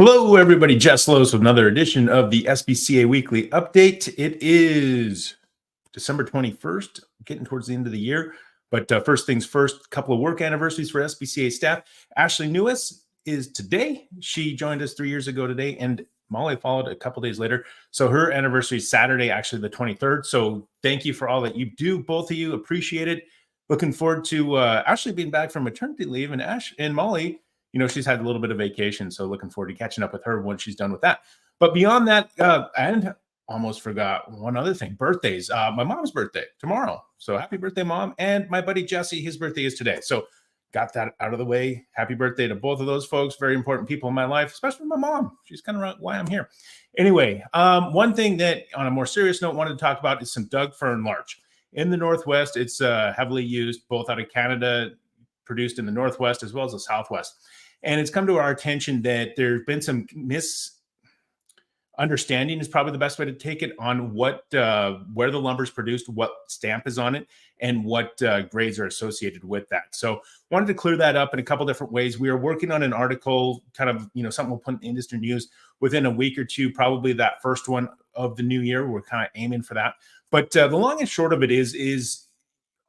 Hello, everybody. Jess Lohse with another edition of the SBCA Weekly Update. It is December 21st, getting towards the end of the year. But first things first, a couple of work anniversaries for SBCA staff. Ashley Newis is today. She joined us 3 years ago today, and Molly followed a couple days later. So her anniversary is Saturday, actually the 23rd. So thank you for all that you do, both of you. Appreciate it. Looking forward to Ashley being back from maternity leave, and Molly, she's had a little bit of vacation, so looking forward to catching up with her once she's done with that. But beyond that, and almost forgot one other thing, birthdays. My mom's birthday tomorrow. So happy birthday, Mom. And my buddy Jesse, his birthday is today. So got that out of the way. Happy birthday to both of those folks. Very important people in my life, especially my mom. She's kind of why I'm here. Anyway, one thing that on a more serious note wanted to talk about is some Douglas-Fir-Larch. In the Northwest, it's heavily used both out of Canada, produced in the Northwest as well as the Southwest. And it's come to our attention that there's been some misunderstanding is probably the best way to take it on what where the lumber is produced, what stamp is on it, and what grades are associated with that. So wanted to clear that up in a couple different ways. We are working on an article, kind of, something we'll put in industry news within a week or two, probably that first one of the new year. We're kind of aiming for that. But the long and short of it is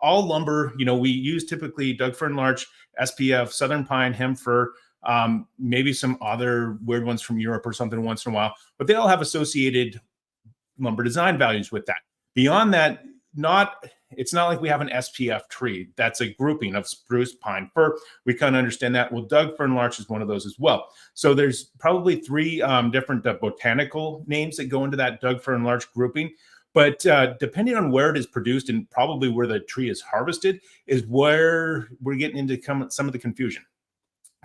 all lumber, we use typically Douglas-Fir-Larch, SPF, Southern Pine, Hem Fir, maybe some other weird ones from Europe or something once in a while, but they all have associated lumber design values with that. Beyond that, it's not like we have an SPF tree. That's a grouping of spruce, pine, fir. We kind of understand that. Well, Douglas-Fir-Larch is one of those as well. So there's probably three different botanical names that go into that Douglas-Fir-Larch grouping. But depending on where it is produced and probably where the tree is harvested is where we're getting into some of the confusion.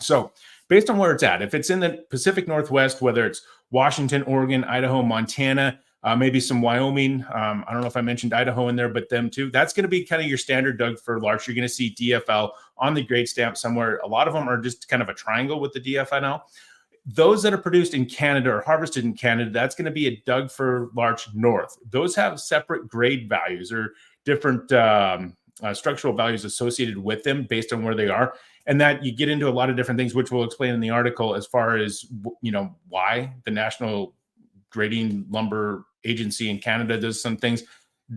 So based on where it's at, if it's in the Pacific Northwest, whether it's Washington, Oregon, Idaho, Montana, maybe some Wyoming, I don't know if I mentioned Idaho in there, but them too, that's going to be kind of your standard Douglas-Fir-Larch. You're going to see DFL on the grade stamp somewhere. A lot of them are just kind of a triangle with the DFL. Those that are produced in Canada or harvested in Canada, that's going to be a Douglas-Fir-Larch North. Those have separate grade values or different structural values associated with them based on where they are. And that you get into a lot of different things, which we'll explain in the article as far as, why the National Grading Lumber Agency in Canada does some things.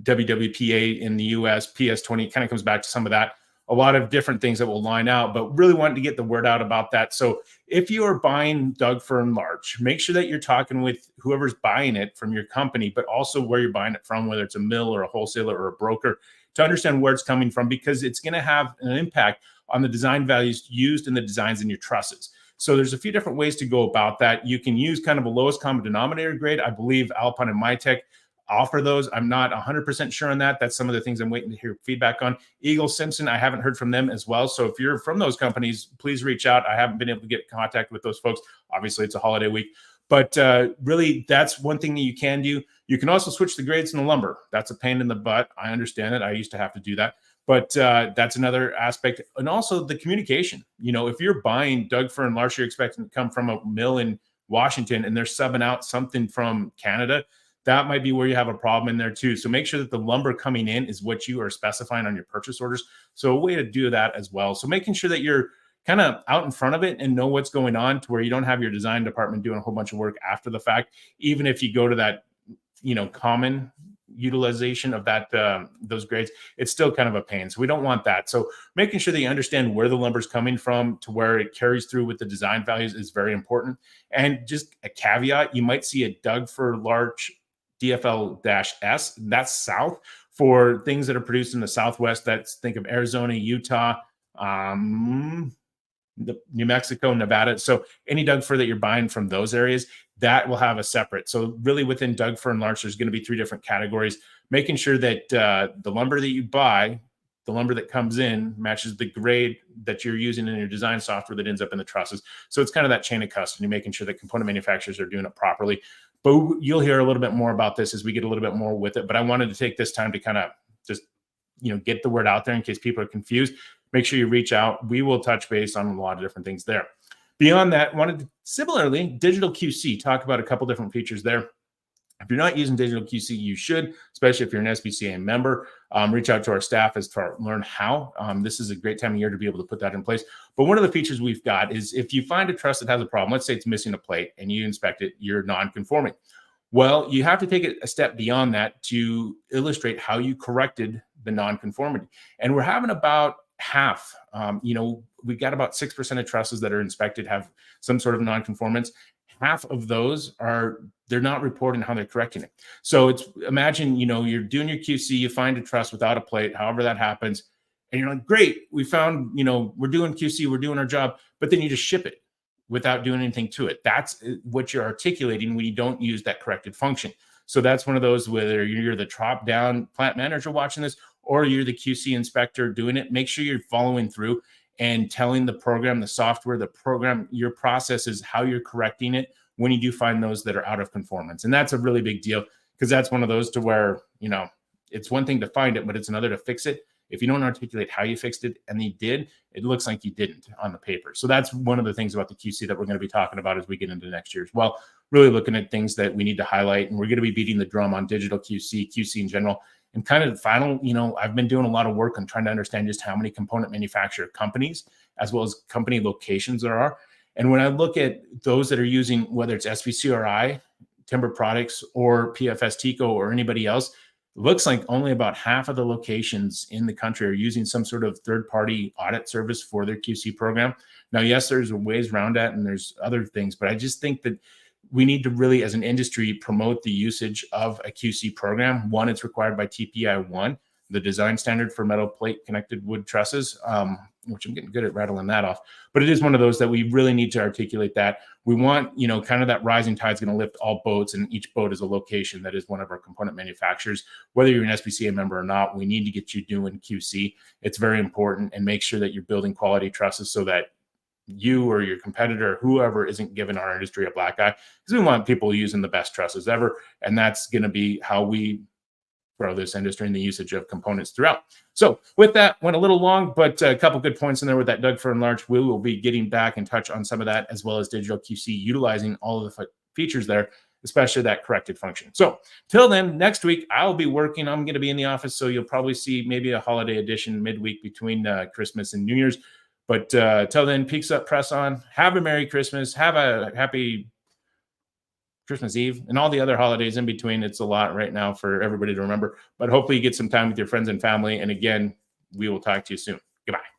WWPA in the US, PS20 kind of comes back to some of that. A lot of different things that will line out, but really wanted to get the word out about that. So if you are buying Douglas-Fir-Larch, make sure that you're talking with whoever's buying it from your company, but also where you're buying it from, whether it's a mill or a wholesaler or a broker, to understand where it's coming from, because it's going to have an impact on the design values used in the designs in your trusses. So there's a few different ways to go about that. You can use kind of a lowest common denominator grade. I believe Alpine and Mytech offer those. I'm not 100% sure on that. That's some of the things I'm waiting to hear feedback on. Eagle Simpson, I haven't heard from them as well. So if you're from those companies, please reach out. I haven't been able to get in contact with those folks. Obviously, it's a holiday week. But really, that's one thing that you can do. You can also switch the grades in the lumber. That's a pain in the butt. I understand it. I used to have to do that. But that's another aspect. And also the communication. If you're buying Douglas-Fir-Larch, you're expecting to come from a mill in Washington and they're subbing out something from Canada, that might be where you have a problem in there too. So make sure that the lumber coming in is what you are specifying on your purchase orders. So a way to do that as well. So making sure that you're kind of out in front of it and know what's going on to where you don't have your design department doing a whole bunch of work after the fact. Even if you go to that, common utilization of that those grades, it's still kind of a pain. So we don't want that. So making sure that you understand where the lumber is coming from to where it carries through with the design values is very important. And just a caveat, you might see a Douglas-Fir-Larch DFL-S, that's south for things that are produced in the Southwest. That's, think of Arizona, Utah, New Mexico, Nevada. So any Doug-Fir that you're buying from those areas, that will have a separate. So really within Douglas-Fir-Larch, there's going to be three different categories, making sure that the lumber that you buy, the lumber that comes in, matches the grade that you're using in your design software that ends up in the trusses. So it's kind of that chain of custody, making sure that component manufacturers are doing it properly. But you'll hear a little bit more about this as we get a little bit more with it. But I wanted to take this time to kind of just, get the word out there in case people are confused. Make sure you reach out. We will touch base on a lot of different things there. Beyond that, wanted to similarly, Digital QC, talk about a couple different features there. If you're not using Digital QC, you should, especially if you're an SBCA member. reach out to our staff as to learn how. This is a great time of year to be able to put that in place. But one of the features we've got is if you find a truss that has a problem, let's say it's missing a plate and you inspect it, you're non-conforming. Well, you have to take it a step beyond that to illustrate how you corrected the non-conformity. And we're having about half, we've got about 6% of trusses that are inspected have some sort of non-conformance. Half of those they're not reporting how they're correcting it. So imagine, you're doing your QC, you find a truss without a plate, however that happens. And you're like, great, we found, we're doing QC, we're doing our job, but then you just ship it without doing anything to it. That's what you're articulating when you don't use that corrected function. So that's one of those, whether you're the top-down plant manager watching this or you're the QC inspector doing it, make sure you're following through and telling the program, the software, the program, your processes, how you're correcting it when you do find those that are out of conformance. And that's a really big deal because that's one of those to where, it's one thing to find it, but it's another to fix it. If you don't articulate how you fixed it and you did, it looks like you didn't on the paper. So that's one of the things about the QC that we're going to be talking about as we get into next year as well. Really looking at things that we need to highlight. And we're going to be beating the drum on digital QC in general. And kind of the final, I've been doing a lot of work on trying to understand just how many component manufacturer companies, as well as company locations there are. And when I look at those that are using, whether it's SBCA, Timber Products, or PFS Tico, or anybody else, it looks like only about half of the locations in the country are using some sort of third-party audit service for their QC program. Now, yes, there's ways around that and there's other things, but I just think that we need to really, as an industry, promote the usage of a QC program. One, it's required by TPI 1, the design standard for metal plate connected wood trusses, which I'm getting good at rattling that off. But it is one of those that we really need to articulate that. We want, kind of that rising tide is going to lift all boats, and each boat is a location that is one of our component manufacturers. Whether you're an SBCA member or not, we need to get you doing QC. It's very important, and make sure that you're building quality trusses so that you or your competitor, whoever, isn't giving our industry a black eye, because we want people using the best trusses ever. And that's going to be how we grow this industry and the usage of components throughout. So with that, went a little long, but a couple good points in there with that Doug-Fir-Larch. We will be getting back in touch on some of that, as well as digital QC, utilizing all of the features there, especially that corrected function. So till then, next week, I'll be working. I'm going to be in the office, so you'll probably see maybe a holiday edition midweek between Christmas and New Year's. But till then, Peaks Up, Press On. Have a Merry Christmas. Have a happy Christmas Eve and all the other holidays in between. It's a lot right now for everybody to remember. But hopefully you get some time with your friends and family. And again, we will talk to you soon. Goodbye.